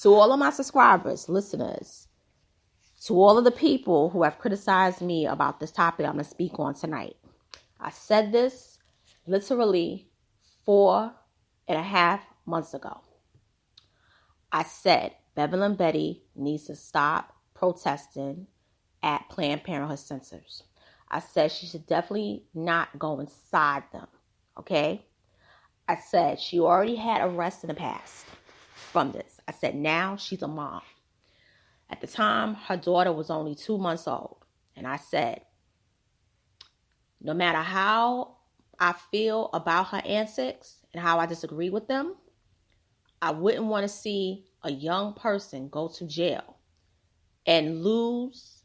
To all of my subscribers, listeners, to all of the people who have criticized me about this topic I'm going to speak on tonight. I said this literally 4.5 months ago. I said Bevelyn Beatty needs to stop protesting at Planned Parenthood centers. I said she should definitely not go inside them, okay? I said she already had arrests in the past from this. I said now she's a mom. At the time, her daughter was only 2 months old. And I said, no matter how I feel about her antics and how I disagree with them, I wouldn't want to see a young person go to jail and lose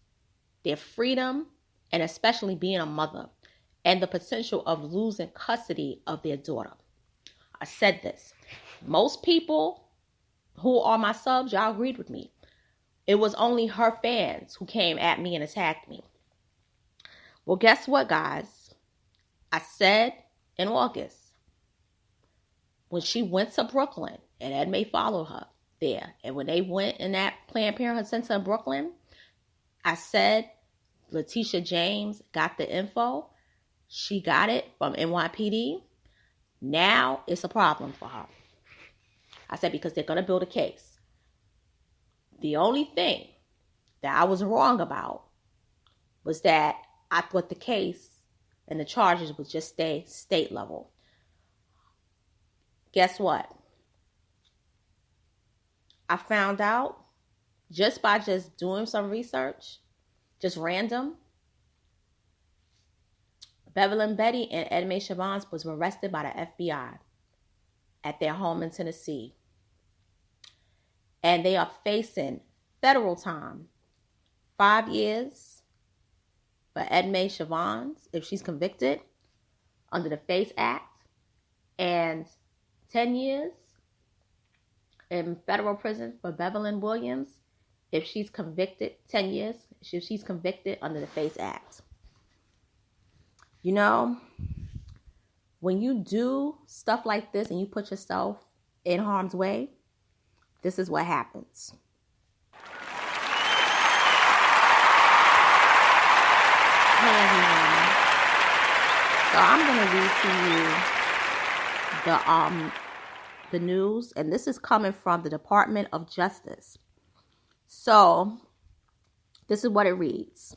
their freedom, and especially being a mother, and the potential of losing custody of their daughter. I said this. Most people who are my subs, y'all agreed with me. It was only her fans who came at me and attacked me. Well, guess what, guys? I said in August, when she went to Brooklyn, and Edmee followed her there, and when they went in that Planned Parenthood center in Brooklyn, I said Letitia James got the info. She got it from NYPD. Now it's a problem for her. I said because they're going to build a case. The only thing that I was wrong about was that I thought the case and the charges would just stay state level. Guess what? I found out just by doing some research, just random, Bevelyn Beatty and Edmee Chavannes was arrested by the FBI at their home in Tennessee. And they are facing federal time, 5 years for Edmee Chavannes if she's convicted under the FACEACT, and 10 years in federal prison for Bevelyn Williams if she's convicted, 10 years if she's convicted under the FACEACT. You know, when you do stuff like this and you put yourself in harm's way, this is what happens. Hey everyone. So I'm going to read to you the news, and this is coming from the Department of Justice. So this is what it reads.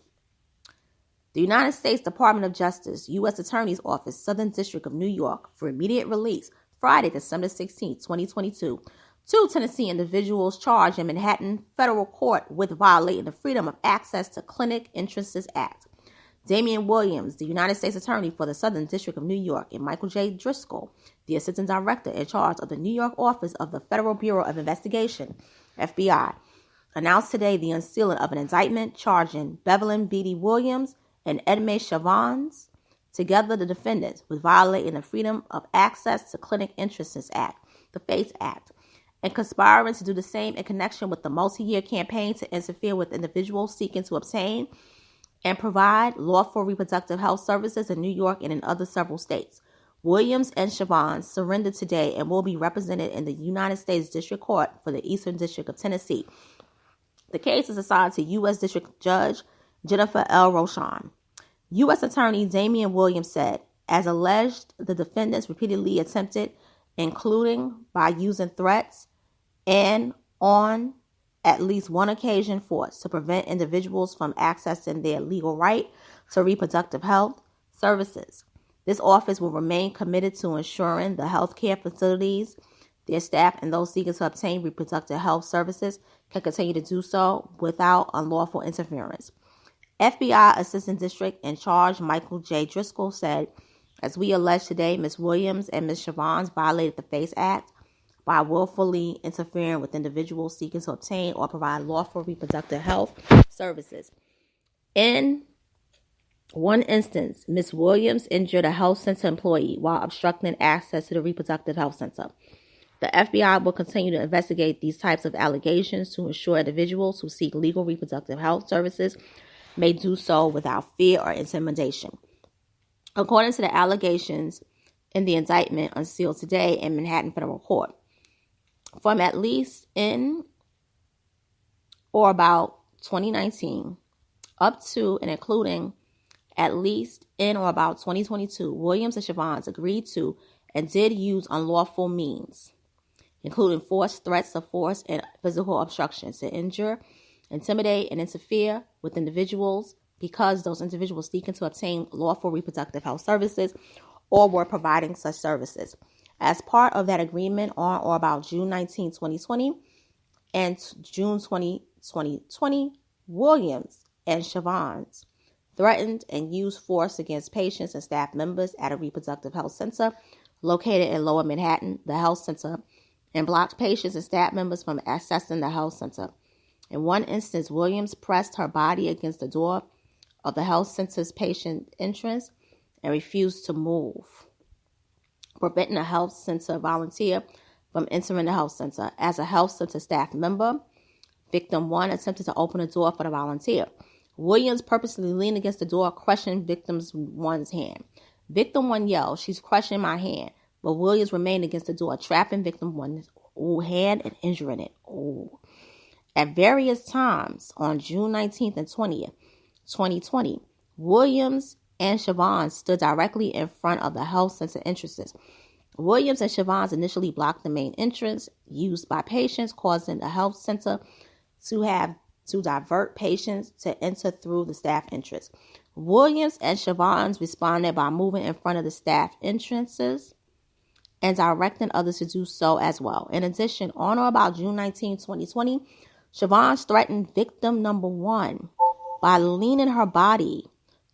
The United States Department of Justice, U.S. Attorney's Office, Southern District of New York, for immediate release, Friday, December 16, 2022, 2 Tennessee individuals charged in Manhattan federal court with violating the Freedom of Access to Clinic Entrances Act. Damian Williams, the United States Attorney for the Southern District of New York, and Michael J. Driscoll, the Assistant Director in charge of the New York office of the Federal Bureau of Investigation, FBI, announced today the unsealing of an indictment charging Bevelyn Beatty Williams and Edmee Chavannes, together the defendants, with violating the Freedom of Access to Clinic Entrances Act, the FACEACT, and conspiring to do the same in connection with the multi-year campaign to interfere with individuals seeking to obtain and provide lawful reproductive health services in New York and in other several states. Williams and Chavannes surrendered today and will be represented in the United States District Court for the Eastern District of Tennessee. The case is assigned to U.S. District Judge Jennifer L. Rochon. U.S. Attorney Damian Williams said, as alleged, the defendants repeatedly attempted, including by using threats and on at least one occasion force, to prevent individuals from accessing their legal right to reproductive health services. This office will remain committed to ensuring the healthcare facilities, their staff, and those seeking to obtain reproductive health services can continue to do so without unlawful interference. FBI Assistant District in Charge Michael J. Driscoll said, as we allege today, Ms. Williams and Ms. Chavannes violated the FACEACT by willfully interfering with individuals seeking to obtain or provide lawful reproductive health services. In one instance, Ms. Williams injured a health center employee while obstructing access to the reproductive health center. The FBI will continue to investigate these types of allegations to ensure individuals who seek legal reproductive health services may do so without fear or intimidation. According to the allegations in the indictment unsealed today in Manhattan Federal Court, from at least in or about 2019, up to and including at least in or about 2022, Williams and Chavannes agreed to and did use unlawful means, including force, threats of force, and physical obstructions to injure, intimidate, and interfere with individuals because those individuals seeking to obtain lawful reproductive health services or were providing such services. As part of that agreement, on or about June 19, 2020 and June 20, 2020, Williams and Chavannes threatened and used force against patients and staff members at a reproductive health center located in Lower Manhattan, the health center, and blocked patients and staff members from accessing the health center. In one instance, Williams pressed her body against the door of the health center's patient entrance and refused to move, preventing a health center volunteer from entering the health center. As a health center staff member, victim 1 attempted to open the door for the volunteer. Williams purposely leaned against the door, crushing victim 1's hand. Victim 1 yelled, "She's crushing my hand," but Williams remained against the door, trapping victim 1's hand and injuring it. At various times on June 19th and 20th, 2020, Williams and Chavannes stood directly in front of the health center entrances. Williams and Chavannes initially blocked the main entrance used by patients, causing the health center to divert patients to enter through the staff entrance. Williams and Chavannes responded by moving in front of the staff entrances and directing others to do so as well. In addition, on or about June 19, 2020, Chavannes threatened victim number 1 by leaning her body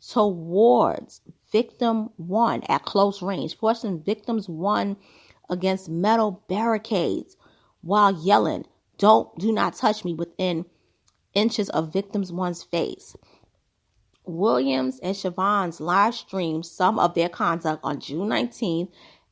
towards victim 1 at close range, forcing victims 1 against metal barricades while yelling, do not touch me," within inches of victims 1's face. Williams and Chavannes live streamed some of their conduct on June 19th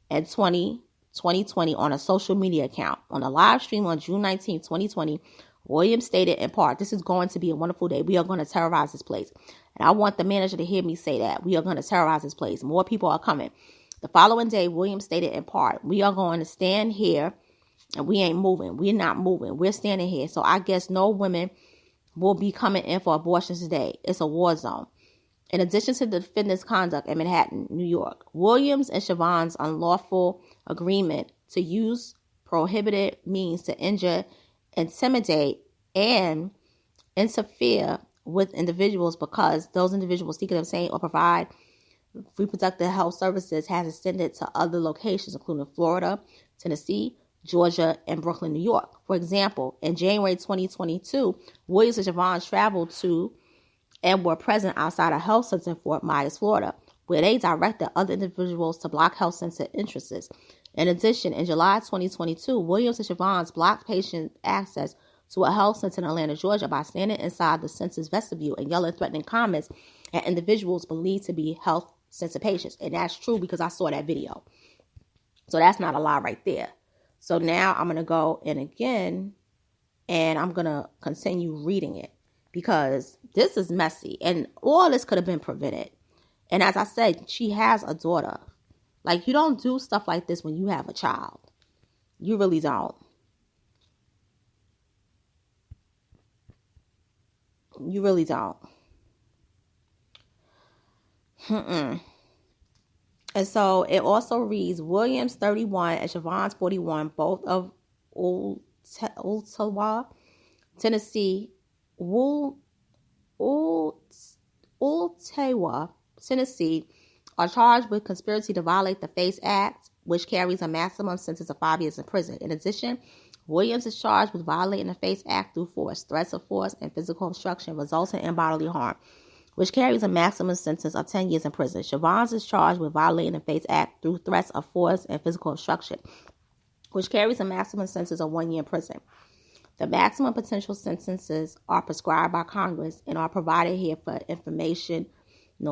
and 2020 on a social media account. On a live stream on June 19th, 2020, Williams stated in part, "This is going to be a wonderful day. We are going to terrorize this place." And I want the manager to hear me say that. We are going to terrorize this place. More people are coming. The following day, Williams stated in part, "We are going to stand here and we ain't moving. We're not moving. We're standing here. So I guess no women will be coming in for abortions today. It's a war zone." In addition to the defendant's conduct in Manhattan, New York, Williams and Chavannes' unlawful agreement to use prohibited means to injure, intimidate, and interfere with individuals because those individuals seeking to obtain or provide reproductive health services has extended to other locations, including Florida, Tennessee, Georgia, and Brooklyn, New York. For example, in January 2022, Williams and Chavannes traveled to and were present outside a health center in Fort Myers, Florida, where they directed other individuals to block health center entrances. In addition, in July 2022, Williams and Chavannes blocked patient access to a health center in Atlanta, Georgia by standing inside the center's vestibule and yelling threatening comments at individuals believed to be health center patients. And that's true because I saw that video. So that's not a lie right there. So now I'm going to go in again and I'm going to continue reading it because this is messy and all this could have been prevented. And as I said, she has a daughter. Like, you don't do stuff like this when you have a child. You really don't. You really don't. And so it also reads, Williams 31 and Chavannes 41, both of Ooltewah, Tennessee, Ooltewah, Tennessee, are charged with conspiracy to violate the FACEACT, which carries a maximum sentence of 5 years in prison. In addition, Williams is charged with violating the FACEACT through force, threats of force, and physical obstruction resulting in bodily harm, which carries a maximum sentence of 10 years in prison. Chavannes is charged with violating the FACEACT through threats of force and physical obstruction, which carries a maximum sentence of 1 year in prison. The maximum potential sentences are prescribed by Congress and are provided here for informational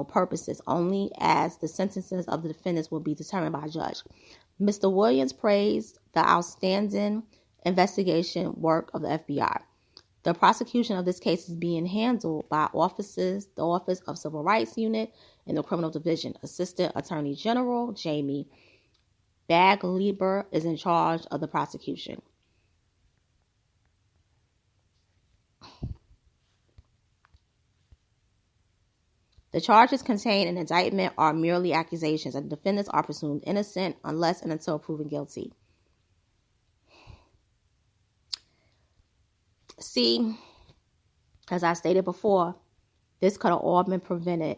purposes only, as the sentences of the defendants will be determined by a judge. Mr. Williams praised the outstanding investigation work of the FBI. The prosecution of this case is being handled by the Office of Civil Rights Unit in the Criminal Division. Assistant Attorney General Jamie Baglieber is in charge of the prosecution. The charges contained in the indictment are merely accusations, and the defendants are presumed innocent unless and until proven guilty. See, as I stated before, this could have all been prevented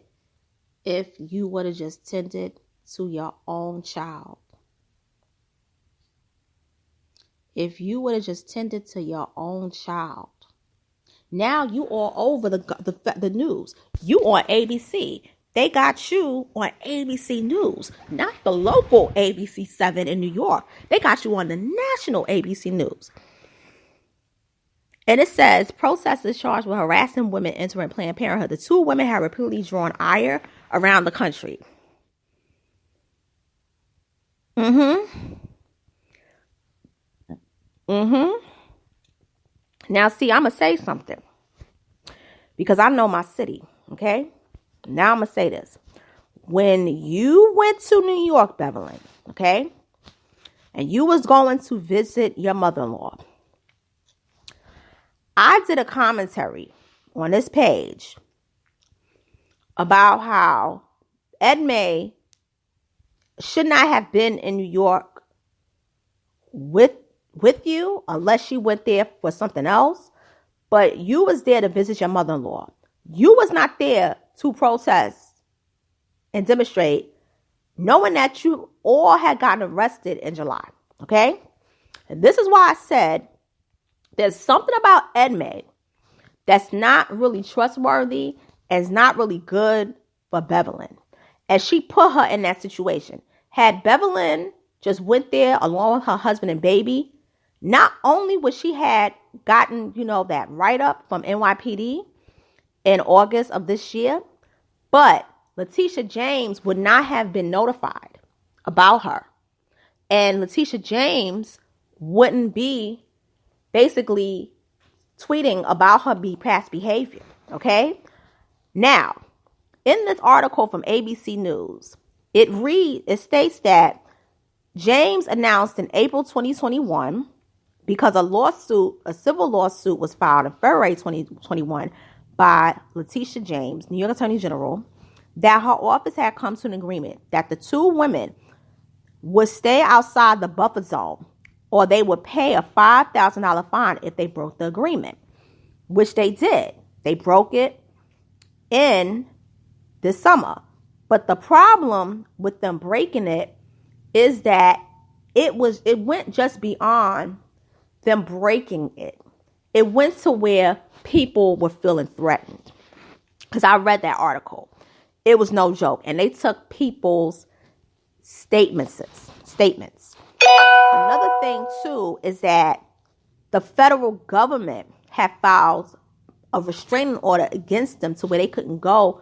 if you would have just tended to your own child. If you would have just tended to your own child. Now you all over the news. You on ABC. They got you on ABC News, not the local ABC 7 in New York. They got you on the national ABC News. And it says, protesters charged with harassing women entering Planned Parenthood. The two women have repeatedly drawn ire around the country. Now, see, I'm going to say something. Because I know my city, okay? Now I'm going to say this. When you went to New York, Bevelyn, okay? And you was going to visit your mother-in-law. I did a commentary on this page about how Edmee should not have been in New York with you unless she went there for something else. But you was there to visit your mother-in-law. You was not there to protest and demonstrate, knowing that you all had gotten arrested in July. Okay? And this is why I said there's something about Edmee that's not really trustworthy and is not really good for Bevelyn. And she put her in that situation. Had Bevelyn just went there along with her husband and baby, not only would she had gotten, that write-up from NYPD in August of this year, but Letitia James would not have been notified about her. And Letitia James wouldn't be basically tweeting about her past behavior, okay? Now, in this article from ABC News, it states that James announced in April 2021, because a civil lawsuit was filed in February 2021 by Letitia James, New York Attorney General, that her office had come to an agreement that the two women would stay outside the buffer zone, or they would pay a $5,000 fine if they broke the agreement, which they did. They broke it in this summer. But the problem with them breaking it is that it went just beyond them breaking it. It went to where people were feeling threatened. Because I read that article. It was no joke. And they took people's statements. Another thing, too, is that the federal government had filed a restraining order against them to where they couldn't go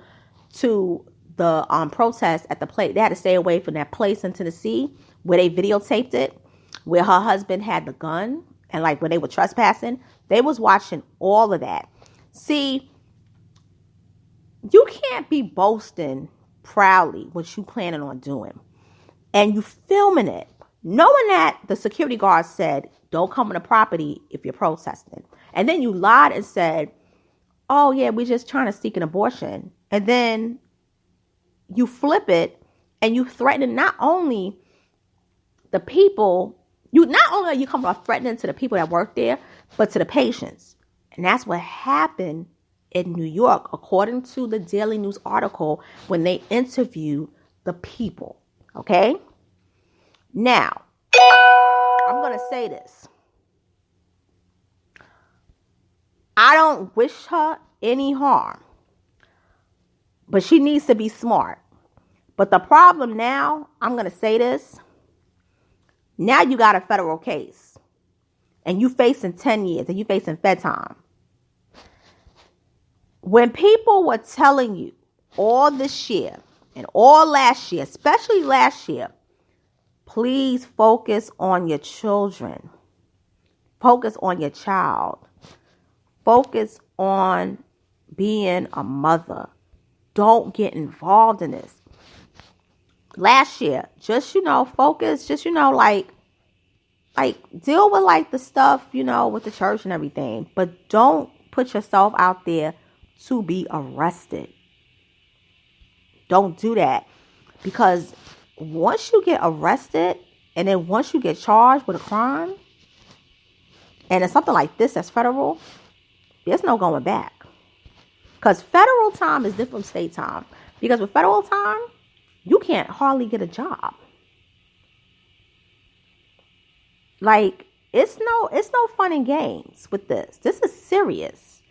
to the protest at the place. They had to stay away from that place in Tennessee where they videotaped it, where her husband had the gun, and like when they were trespassing. They was watching all of that. See, you can't be boasting proudly what you planning on doing, and you filming it, knowing that the security guard said, don't come on the property if you're protesting. And then you lied and said, oh yeah, we're just trying to seek an abortion. And then you flip it and you threaten not only the people, not only are you coming off threatening to the people that work there, but to the patients. And that's what happened in New York, according to the Daily News article, when they interviewed the people. Okay? Now, I'm going to say this. I don't wish her any harm, but she needs to be smart. But the problem now, I'm going to say this. Now you got a federal case and you facing 10 years and you facing fed time. When people were telling you all this year and all last year, especially last year, please focus on your children. Focus on your child. Focus on being a mother. Don't get involved in this. Last year, just, focus, just, like deal with like the stuff, with the church and everything, but don't put yourself out there to be arrested. don't do that. Because once you get arrested and then once you get charged with a crime, and it's something like this that's federal, there's no going back. Because federal time is different from state time. Because with federal time, you can't hardly get a job. Like, it's no fun and games with this. This is serious.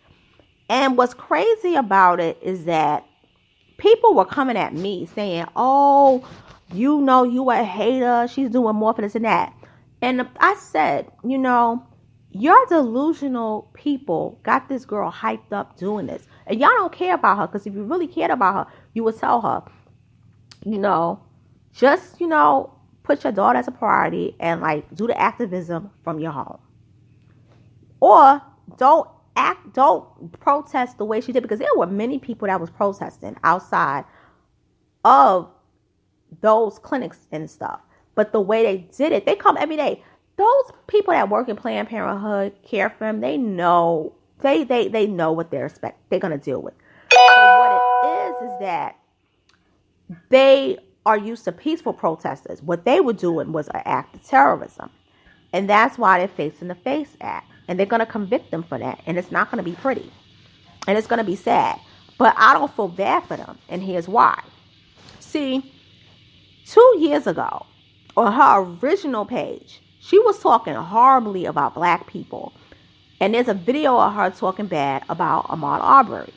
And what's crazy about it is that people were coming at me saying, oh, you know, you a hater. She's doing more for this and that. And I said, you know, your delusional people got this girl hyped up doing this. And y'all don't care about her. Because if you really cared about her, you would tell her, you know, just, you know, put your daughter as a priority and like do the activism from your home. Or don't protest the way she did, because there were many people that was protesting outside of those clinics and stuff. But the way they did it, they come every day. Those people that work in Planned Parenthood, care for them, they know they know what they're gonna deal with. But what it is that they are used to peaceful protesters. What they were doing was an act of terrorism. And that's why they're facing the FACEACT. And they're going to convict them for that. And it's not going to be pretty. And it's going to be sad. But I don't feel bad for them. And here's why. See, 2 years ago, on her original page, she was talking horribly about black people. And there's a video of her talking bad about Ahmaud Arbery.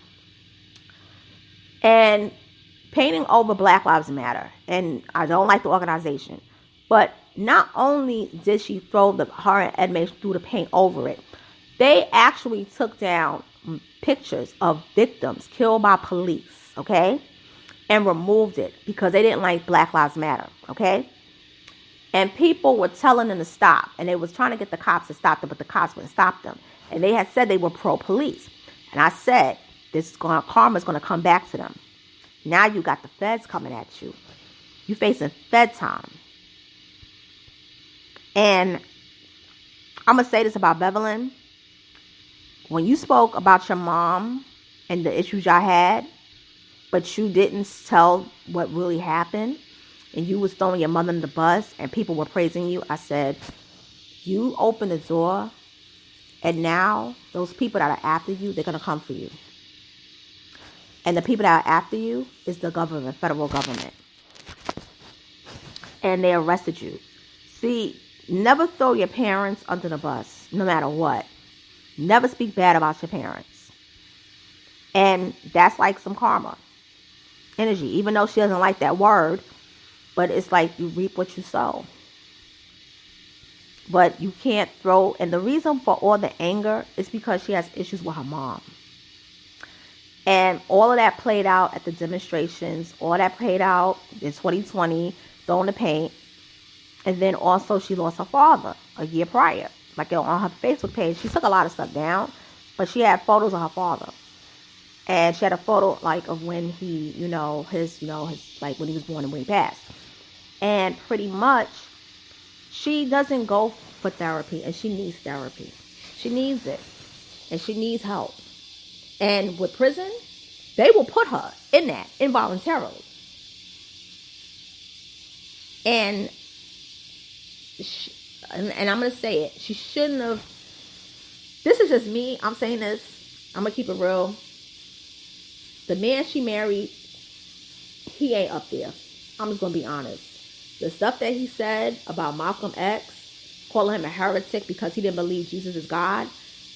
And painting over Black Lives Matter. And I don't like the organization. But not only did she throw her and Edmee threw the paint over it, they actually took down pictures of victims killed by police, okay? And removed it because they didn't like Black Lives Matter, okay? And people were telling them to stop. And they was trying to get the cops to stop them, but the cops wouldn't stop them. And they had said they were pro-police. And I said, karma's going to come back to them. Now you got the feds coming at you. You facing fed time. And I'm going to say this about Bevelyn. When you spoke about your mom and the issues y'all had, but you didn't tell what really happened, and you was throwing your mother in the bus and people were praising you, I said, you open the door, and now those people that are after you, they're going to come for you. And the people that are after you is the government, federal government. And they arrested you. See, never throw your parents under the bus, no matter what. Never speak bad about your parents. And that's like some karma energy, even though she doesn't like that word. But it's like you reap what you sow. But you can't throw, and the reason for all the anger is because she has issues with her mom. And all of that played out at the demonstrations. All that played out in 2020, throwing the paint. And then also she lost her father a year prior. Like on her Facebook page, she took a lot of stuff down. But she had photos of her father. And she had a photo like of when he, his like when he was born and when he passed. And pretty much, she doesn't go for therapy. And she needs therapy. She needs it. And she needs help. And with prison, they will put her in that involuntarily. And I'm going to say it. She shouldn't have. This is just me. I'm saying this. I'm going to keep it real. The man she married, he ain't up there. I'm just going to be honest. The stuff that he said about Malcolm X, calling him a heretic because he didn't believe Jesus is God.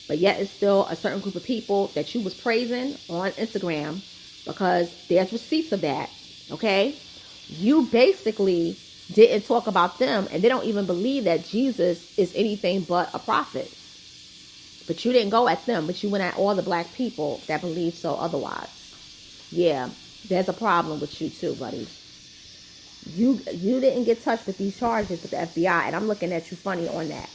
But yet it's still a certain group of people that you was praising on Instagram because there's receipts of that, okay? You basically didn't talk about them, and they don't even believe that Jesus is anything but a prophet. But you didn't go at them, but you went at all the black people that believe so otherwise. Yeah, there's a problem with you too, buddy. You didn't get touched with these charges with the FBI, and I'm looking at you funny on that.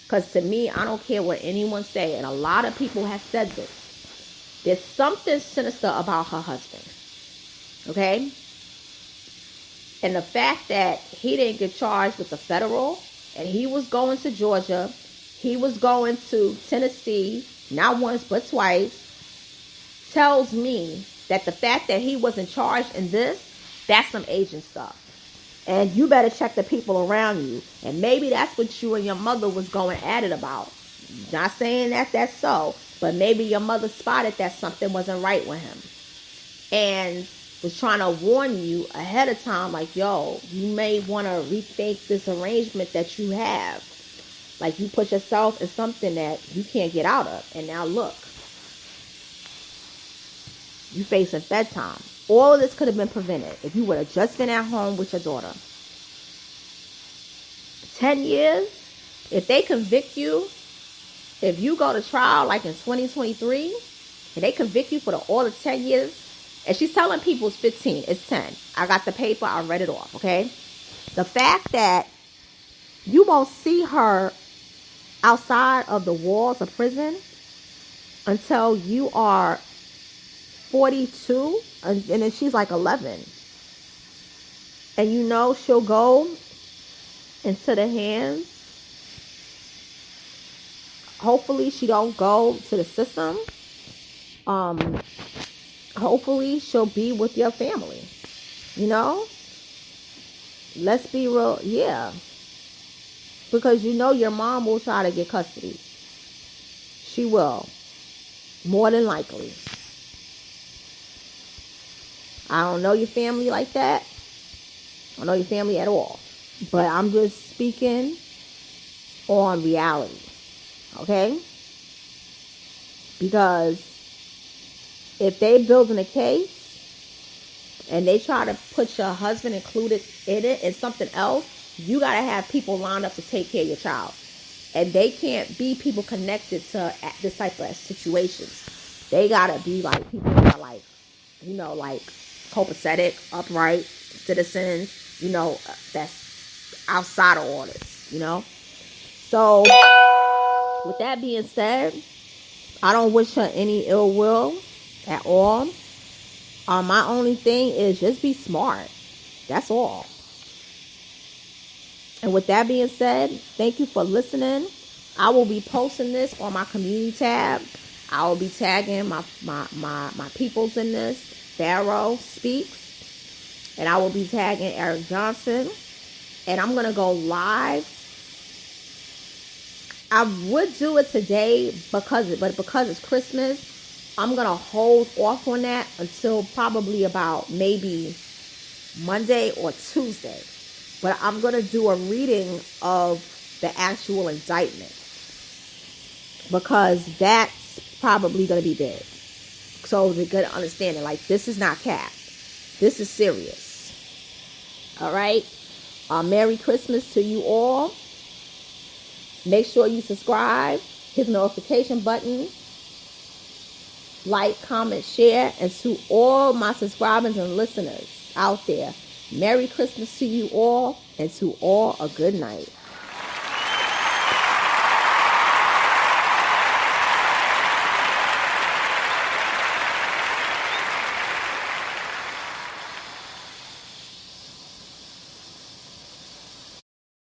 Because to me, I don't care what anyone say. And a lot of people have said this. There's something sinister about her husband. Okay? And the fact that he didn't get charged with the federal. And he was going to Georgia. He was going to Tennessee. Not once, but twice. Tells me that the fact that he wasn't charged in this. That's some Asian stuff. And you better check the people around you. And maybe that's what you and your mother was going at it about. Not saying that that's so, but maybe your mother spotted that something wasn't right with him. And was trying to warn you ahead of time, like, yo, you may want to rethink this arrangement that you have. Like, you put yourself in something that you can't get out of. And now look. You facing Fed time. All of this could have been prevented if you would have just been at home with your daughter. 10 years, if they convict you, if you go to trial like in 2023, and they convict you for all the 10 years, and she's telling people it's 15, it's 10. I got the paper, I read it off, okay? The fact that you won't see her outside of the walls of prison until you are 42, and then she's like 11. And you know she'll go into the hands. Hopefully she don't go to the system. Hopefully she'll be with your family. You know? Let's be real. Yeah. Because you know your mom will try to get custody. She will. More than likely. I don't know your family like that. I don't know your family at all. But I'm just speaking on reality. Okay? Because if they building a case and they try to put your husband included in it and something else, you got to have people lined up to take care of your child. And they can't be people connected to this type of situations. They got to be like people that are like, you know, like copacetic, upright citizens, you know, that's outside of all this, you know. So, with that being said, I don't wish her any ill will at all. My only thing is just be smart. That's all. And with that being said, thank you for listening. I will be posting this on my community tab. I will be tagging my peoples in this. Pharaoh Speaks. And I will be tagging Eric Johnson. And I'm going to go live. I would do it today because it's Christmas. I'm going to hold off on that until probably about maybe Monday or Tuesday. But I'm going to do a reading of the actual indictment. Because that's probably going to be big. So to get an understanding, like, this is not cap. This is serious. All right? Merry Christmas to you all. Make sure you subscribe. Hit the notification button. Like, comment, share. And to all my subscribers and listeners out there, Merry Christmas to you all. And to all a good night.